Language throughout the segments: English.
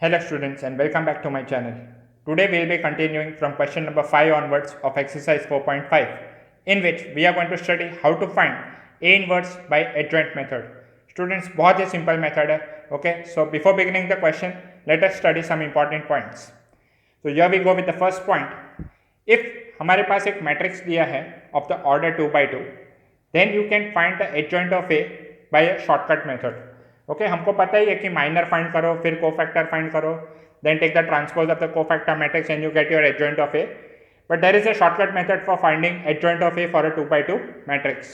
Hello students and welcome back to my channel. Today we will be continuing from question number 5 onwards of exercise 4.5 in which we are going to study how to find A inverse by adjoint method. Students बहुत ही simple method है. Okay, so before beginning the question let us study some important points. So here we go with the first point. If हमारे पास एक matrix दिया है of the order 2 by 2 then you can find the adjoint of A by a shortcut method. Okay हमको पता ही है कि minor find करो फिर कोफैक्टर फाइंड करो then take the transpose of the cofactor matrix and you get your adjoint of A but there is a shortcut method for finding adjoint of A for a 2 by 2 matrix.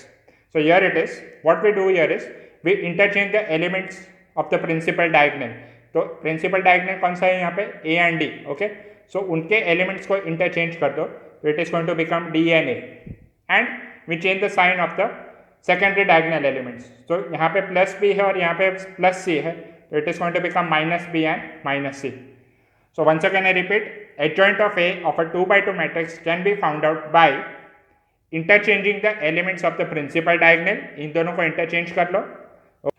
So here it is what we do here is we interchange the elements of the principal diagonal. तो principal diagonal कौन सा है यहाँ पे A and D. Okay so उनके elements को interchange कर दो तो it is going to become D and A and we change the sign of the secondary diagonal elements. तो यहाँ पे प्लस बी है और यहाँ पे प्लस सी है तो it is going to become minus B and minus C. So once again I repeat adjoint of A of a 2 by 2 matrix can be found out by interchanging the elements of the principal diagonal. इन दोनों को interchange कर लो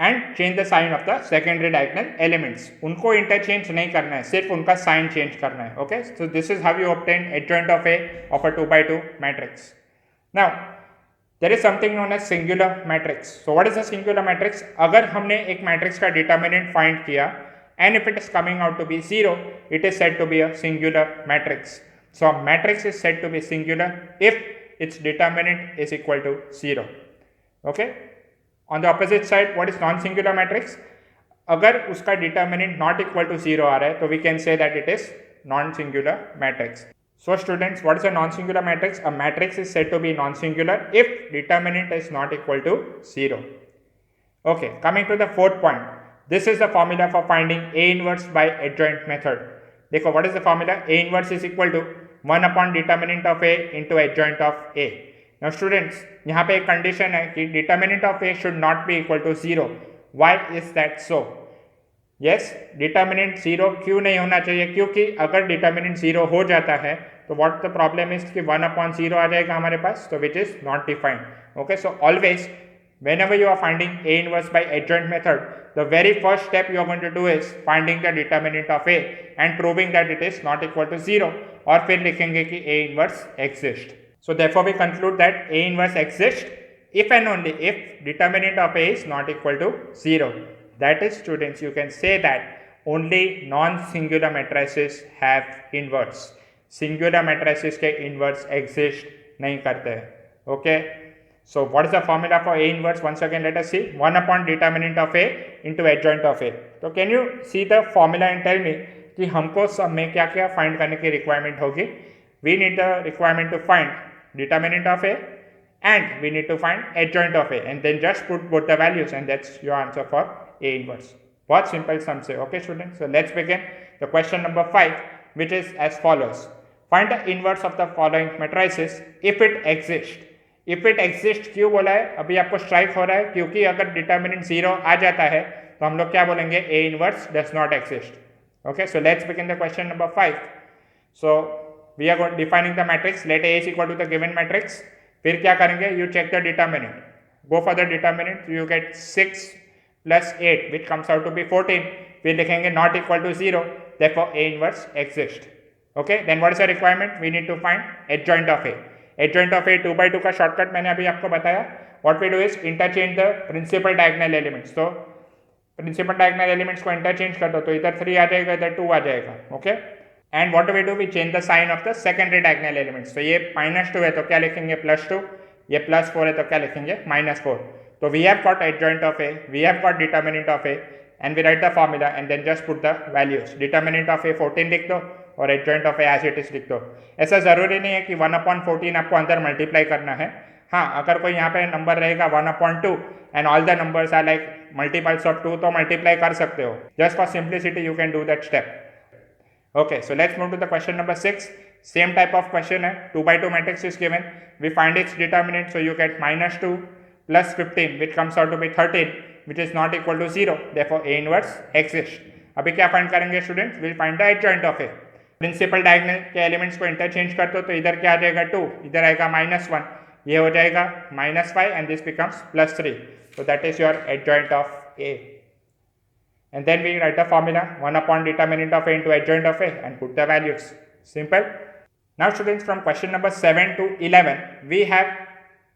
and change the sign of the secondary diagonal elements. उनको interchange नहीं करना है, सिर्फ उनका साइन चेंज करना है. Okay so this is how you obtain adjoint of A of a 2 by 2 matrix. Now there is something known as singular matrix. So what is a singular matrix? अगर हमने एक मैट्रिक्स का determinant find किया and if it is coming out to be 0, it is said to be a singular matrix. So a matrix is said to be singular if its determinant is equal to 0. Okay? On the opposite side, what is non-singular matrix? अगर उसका determinant not equal to 0 आ रहा है तो we can say that it is non-singular matrix. So students, what is a non-singular matrix? A matrix is said to be non-singular if determinant is not equal to 0. Okay, coming to the fourth point. This is the formula for finding A inverse by adjoint method. देखो, what is the formula? A inverse is equal to 1 upon determinant of A into adjoint of A. Now students, यहाँ पे एक condition है कि determinant of A should not be equal to 0. Why is that so? Yes determinant 0 क्यों नहीं होना चाहिए? क्योंकि अगर डिटर्मिनेंट 0 हो जाता है तो व्हाट द प्रॉब्लम इज कि 1/0 आ जाएगा हमारे पास, तो which is not defined. Okay so always whenever you are finding A inverse by adjoint method, the very first step you are going to do is finding the determinant of A and proving that it is not equal to 0 और फिर लिखेंगे कि A inverse exists. So therefore we conclude that A inverse exists if and only if determinant of A is not equal to 0. That is students, you can say that only non-singular matrices have inverse. Singular matrices के inverse exist नहीं करते हैं. Okay, so what is the formula for A inverse? Once again let us see. 1 upon determinant of A into adjoint of A. तो can you see the formula and tell me कि हमको सब में क्या क्या find करने की requirement होगी? We need the requirement to find determinant of A and we need to find adjoint of A and then just put both the values and that's your answer for A inverse. बहुत simple sum से. Okay students, so let's begin the question number 5 which is as follows. Find the inverse of the following matrices if it exists. If it exists क्यों बोला है? अभी आपको strike हो रहा है क्योंकि अगर डिटर्मिनेंट 0 आ जाता है तो हम लोग क्या बोलेंगे? A inverse does not exist. Okay, so let's begin the question number 5. So we are defining the matrix. Let A is equal to the given matrix. फिर क्या करेंगे? You check the determinant. Go for the determinant. You get 6 plus 8 which comes out to be 14. फिर लिखेंगे not equal to 0. Therefore A inverse exists. Okay, then what is the requirement? We need to find adjoint of A. Adjoint of A 2 by 2 का shortcut मैंने अभी आपको बताया. What we do is interchange the principal diagonal elements. तो principal diagonal elements को interchange कर दो तो इधर 3 आ जाएगा, इधर 2 आ जाएगा. Okay, and what do we do? We change the sign of the secondary diagonal elements. तो ये -2 है तो क्या लिखेंगे? +2. ये +4 है तो क्या लिखेंगे? -4. So we have got adjoint of A, we have got determinant of A and we write the formula and then just put the values. Determinant of A 14 लिख दो और adjoint of A as it is लिख दो. ऐसा ज़रूरी नहीं है कि 1/14 आपको अंदर मल्टीप्लाई करना है. हाँ, अगर कोई यहाँ पे नंबर रहेगा 1/2 and all the numbers are like multiples of 2 तो मल्टीप्लाई कर सकते हो. Just for simplicity you can do that step. Okay, so let's move to the question number 6. Same type of question है. 2 by 2 matrix is given. We find its determinant, so you get -2 plus 15 which comes out to be 13 which is not equal to 0. Therefore A inverse exists. अभी क्या find करेंगे students? Will find the adjoint of A. Principal diagonal के elements को interchange कर दो तो इधर क्या आ जाएगा? 2, इधर आएगा -1, ये हो जाएगा -5 and this becomes +3. So that is your adjoint of A. and then we write the formula 1 upon determinant of A into adjoint of A and put the values. Simple. Now students, from question number 7 to 11 we have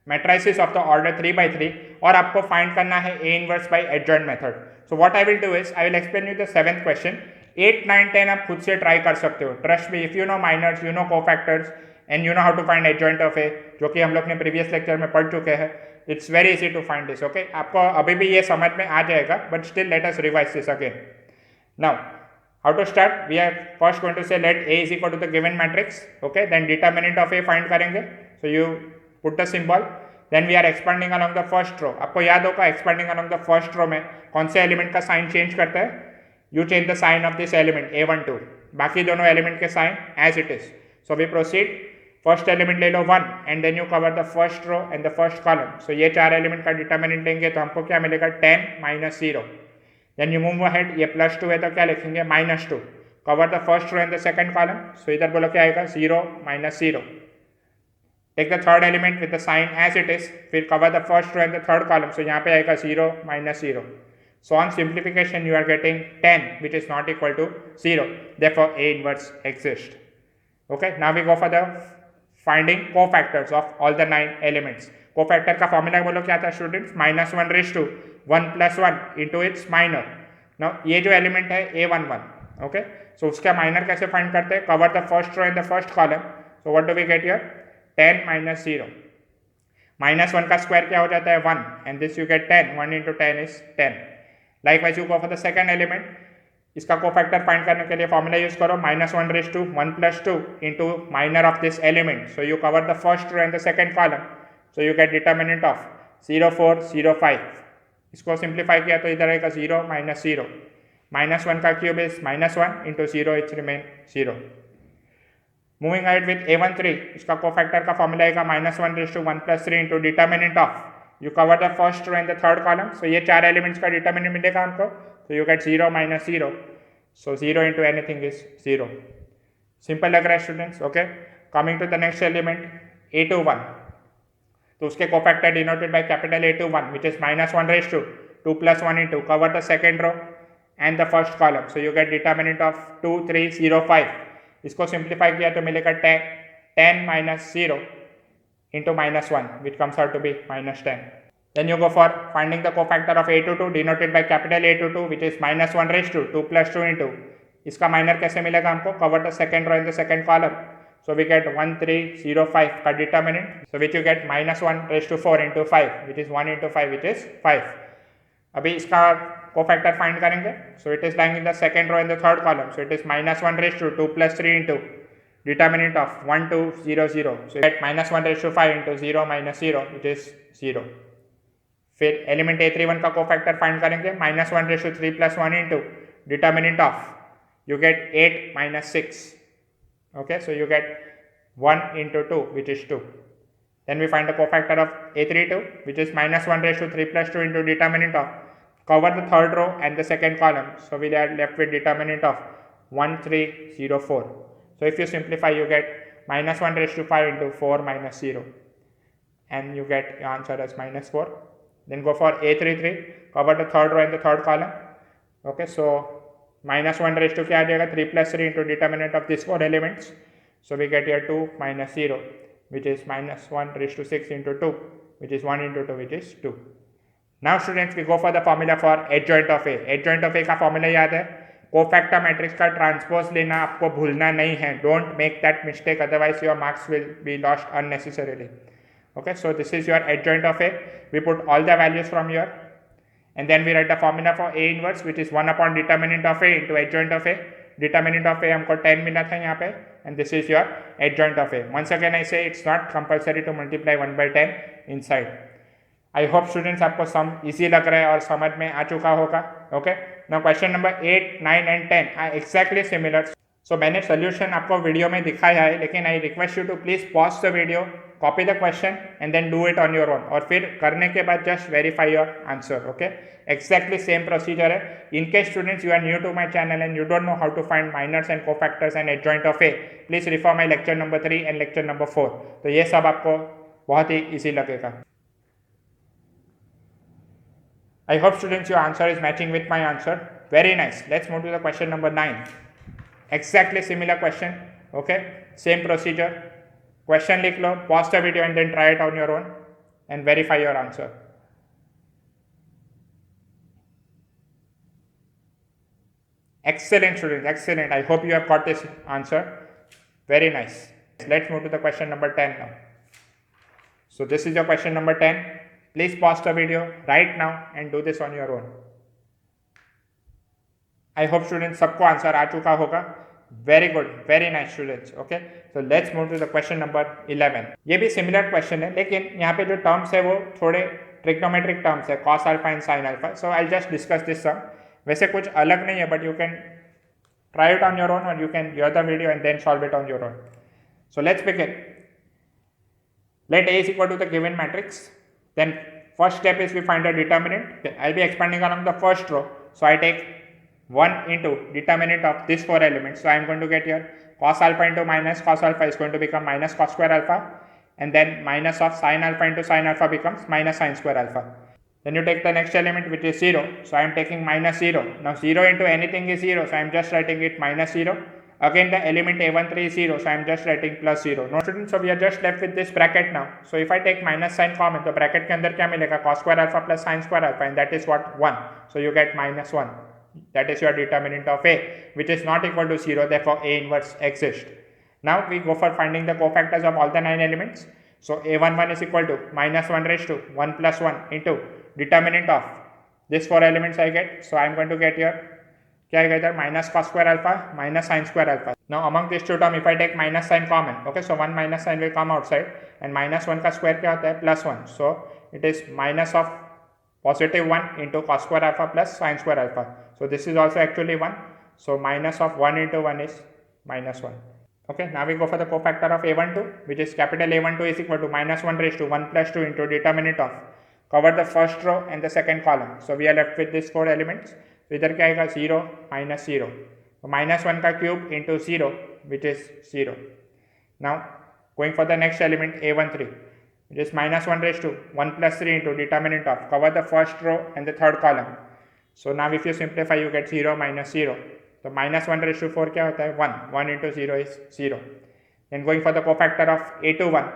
matrices of the order 3 by 3 और आपको find करना है A inverse by adjoint method. So what I will do is I will explain you the 7th question. 8, 9, 10 आप खुद से try कर सकते हो. Trust me, if you know minors, you know cofactors and you know how to find adjoint of A, जो कि हम लोग ने previous lecture में पढ़ चुके हैं. It's very easy to find this. Okay, आपको अभी भी ये समझ में आ जाएगा, but still let us revise this again. Now, how to start? We are first going to say let A is equal to the given matrix. Okay, then determinant of A find करेंगे. So you put the symbol. Then we are expanding along the first row. आपको याद होगा expanding along the first row में कौन से element का sign change करता है? You change the sign of this element A12. बाकी दोनों एलिमेंट के sign as it is. So we proceed. First element ले लो 1 and then you cover the first row and the first column. So ये 4 element का determinant लेंगे तो हमको क्या मिलेगा 10 minus 0. Then you move ahead, ये +2 है तो क्या लिखेंगे -2. Cover the first row and the second column. So इधर बोलो क्या आएगा 0 minus 0. Take the third element with the sign as it is, फिर cover the first row and the third column. So यहाँ पे आएगा 0 minus 0. So on simplification you are getting 10 which is not equal to 0. Therefore A inverse exists. Okay, now we go for the finding cofactors of all the 9 elements. Cofactor का formula बोलो क्या था students? -1 raised to 1 plus 1 into its minor. Now ये जो element है A11. Okay, so उसका minor कैसे find करते हैं? Cover the first row and the first column. So what do we get here? 10 minus 0. -1 का स्क्वायर क्या हो जाता है 1 and this you get 10. 1 into 10 is 10. Likewise you go for the second element. इसका cofactor find करने के लिए formula use करो -1 raised to 1 plus 2 into minor of this element. So you cover the first row and the second column. So you get determinant of 0, 4, 0, 5. इसको simplify किया तो इधर आएगा 0 माइनस 0. -1 का cube is -1 into 0 it's remain 0. Moving ahead with A13. इसका cofactor का formula आएगा -1 raised to 1 plus 3 into determinant of. You cover the first row and the third column. So ये 4 एलिमेंट्स का डिटर्मिनेंट मिलेगा हमको. So you get 0 minus 0. So 0 into anything is 0. Simple लग रहा है students. Okay, coming to the next element A21. तो उसके cofactor denoted by capital A21 which is -1 raised to 2 plus 1 into cover the second row and the first column. So you get determinant of 2, 3, 0, 5. इसको simplify किया तो मिलेगा 10 minus 0 into -1 which comes out to be -10. Then you go for finding the cofactor of A22 denoted by capital A22 which is -1 raised to 2 plus 2 into. इसका minor कैसे मिलेगा हमको? Cover the second row in the second column. So we get 1, 3, 0, 5 का determinant. So which you get -1 raised to 4 into 5 which is 1 into 5 which is 5. अभी इसका cofactor find करेंगे. So it is lying in the second row in the third column. So it is -1 raised to 2 plus 3 into determinant of 1, 2, 0, 0. So you get -1 raised to 5 into 0 minus 0 which is 0. फिर element A31 का cofactor find करेंगे. -1 raised to 3 plus 1 into determinant of. You get 8 minus 6. Okay, so you get 1 into 2 which is 2. Then we find the cofactor of A32 which is -1 raised to 3 plus 2 into determinant of. Cover the third row and the second column. So we are left with determinant of 1, 3, 0, 4. So if you simplify you get -1 raised to 5 into 4 minus 0 and you get your answer as -4. Then go for A33, cover the third row and the third column. Okay, so -1 raised to क्या आ जाएगा 3 plus 3 into determinant of these 4 elements. So we get here 2 minus 0 which is -1 raised to 6 into 2 which is 1 into 2 which is 2. Now students we go for the formula for adjoint of A. Adjoint of A का formula याद है? Cofactor matrix का transpose लेना आपको भूलना नहीं है. Don't make that mistake otherwise your marks will be lost unnecessarily. Okay, so this is your adjoint of A. We put all the values from here and then we write the formula for A inverse which is 1 upon determinant of A into adjoint of A. Determinant of A हमको 10 मिला था यहाँ पे and this is your adjoint of A. Once again I say it's not compulsory to multiply 1 by 10 inside. I hope students आपको सम easy लग रहा है और समझ में आ चुका होगा. Okay, now question number 8, 9 and 10 are exactly similar. So मैंने सोल्यूशन आपको वीडियो में दिखाया है लेकिन I request you to please pause the video, copy the question and then do it on your own. और फिर करने के बाद just verify your answer. Okay, exactly same procedure है. In case students you are new to my channel and you don't know how to find minors and cofactors and adjoint of A, please refer my lecture number 3 and lecture number 4. तो ये सब आपको बहुत ही easy लगेगा. I hope students your answer is matching with my answer. Very nice. Let's move to the question number 9. Exactly similar question. Okay, same procedure. Question लिख लो, pause the video and then try it on your own and verify your answer. Excellent students, excellent. I hope you have got this answer. Very nice. Let's move to the question number 10 now. So this is your question number 10. Please pause the video right now and do this on your own. I hope students सबको answer आ चुका होगा. Very good, very nice students. Okay, so let's move to the question number 11. ये भी similar question है, लेकिन यहाँ पे जो terms है वो थोड़े trigonometric terms है, cos alpha and sin alpha. So I'll just discuss this sum. वैसे कुछ अलग नहीं है, but you can try it on your own or you can hear the video and then solve it on your own. So let's begin. Let A is equal to the given matrix. Then first step is we find a determinant. I'll be expanding along the first row. So I take 1 into determinant of these 4 elements. So I am going to get here cos alpha into minus cos alpha is going to become minus cos square alpha, and then minus of sin alpha into sin alpha becomes minus sin square alpha. Then you take the next element which is 0. So I am taking minus 0. Now 0 into anything is 0. So I am just writing it minus 0. Again the element A13 is 0. So I am just writing plus 0. No students, so we are just left with this bracket now. So if I take minus sign common, तो bracket के अंदर क्या मिलेगा, cos square alpha plus sin square alpha, and that is what 1. So you get minus 1. That is your determinant of A, which is not equal to 0. Therefore A inverse exists. Now we go for finding the cofactors of all the 9 elements. So A11 is equal to minus 1 raised to 1 plus 1 into determinant of these 4 elements I get. So I am going to get here क्या आएगा इधर minus cos square alpha minus sin square alpha. Now among these two terms if I take minus sign common, okay, so 1 minus sign will come outside and minus 1 का square क्या होता है, plus 1. So it is minus of positive 1 into cos square alpha plus sin square alpha. So this is also actually 1. So minus of 1 into 1 is minus 1. Okay, now we go for the cofactor of A12, which is capital A12 is equal to minus 1 raised to 1 plus 2 into determinant of, cover the first row and the second column. So we are left with these 4 elements. So इधर क्या आएगा, 0 minus 0. So minus 1 का cube into 0, which is 0. Now going for the next element A13, which is minus 1 raised to 1 plus 3 into determinant of, cover the first row and the third column. So now if you simplify you get 0 minus 0. So minus 1 raised to 4 क्या होता है, 1. 1 into 0 is 0. Then going for the cofactor of A21.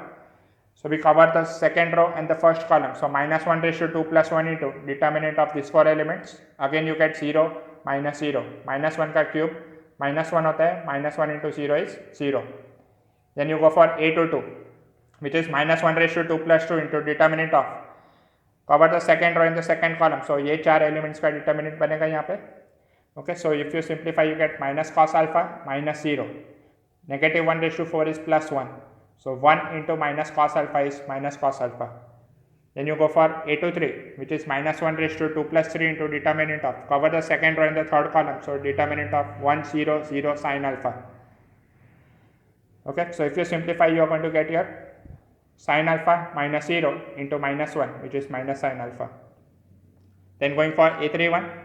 So we cover the second row and the first column. So minus 1 raised to 2 plus 1 into determinant of these 4 elements. Again you get 0 minus 0. Minus 1 का cube minus 1 होता है, minus 1 into 0 is 0. Then you go for A22, which is minus 1 raised to 2 plus 2 into determinant of, cover the second row and the second column. So ये 4 elements का determinant बनेगा यहाँ पे. Okay, so if you simplify you get minus cos alpha minus 0. Negative 1 raised to 4 is plus 1. So 1 into minus cos alpha is minus cos alpha. Then you go for A23, which is minus 1 raised to 2 plus 3 into determinant of, cover the second row and the third column. So determinant of 1 0 0 sin alpha. Okay, so if you simplify you are going to get here sin alpha minus 0 into minus 1, which is minus sin alpha. Then going for A31.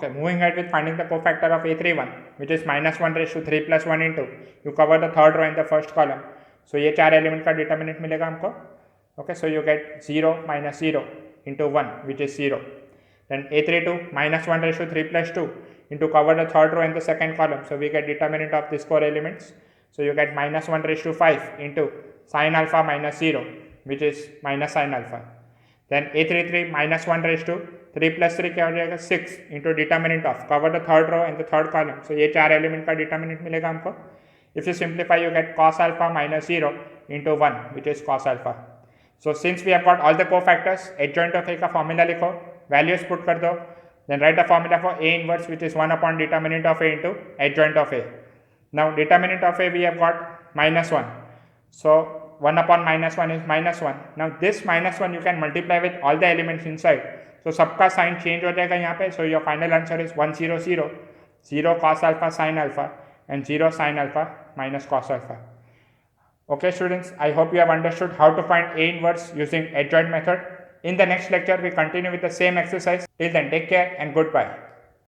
Okay, moving ahead with finding the cofactor of A31, which is minus 1 raised to 3 plus 1 into, you cover the third row and the first column. So ये 4 element का determinant मिलेगा हमको. Okay, so you get 0 minus 0 into 1, which is 0. Then A32 minus 1 raised to 3 plus 2 into, cover the third row and the second column. So we get determinant of these 4 elements. So you get minus 1 raised to 5 into sin alpha minus 0, which is minus sin alpha. Then A33 minus 1 raised to 3 plus 3 क्या हो जाएगा, 6 into determinant of, cover the third row and the third column. So ये 4 element का determinant मिलेगा हमको. If you simplify you get cos alpha minus 0 into 1, which is cos alpha. So since we have got all the cofactors, adjoint of A का formula लिखो, values put कर दो, then write the formula for A inverse, which is 1 upon determinant of A into adjoint of A. Now determinant of A we have got minus 1. So 1 upon minus 1 is minus 1. Now this minus 1 you can multiply with all the elements inside. So सबका sign change हो जाएगा यहाँ पे. So your final answer is 1 0 0, 0 cos alpha sin alpha and 0 sin alpha minus cos alpha. Okay students, I hope you have understood how to find A inverse using adjoint method. In the next lecture we continue with the same exercise. Till then take care and goodbye.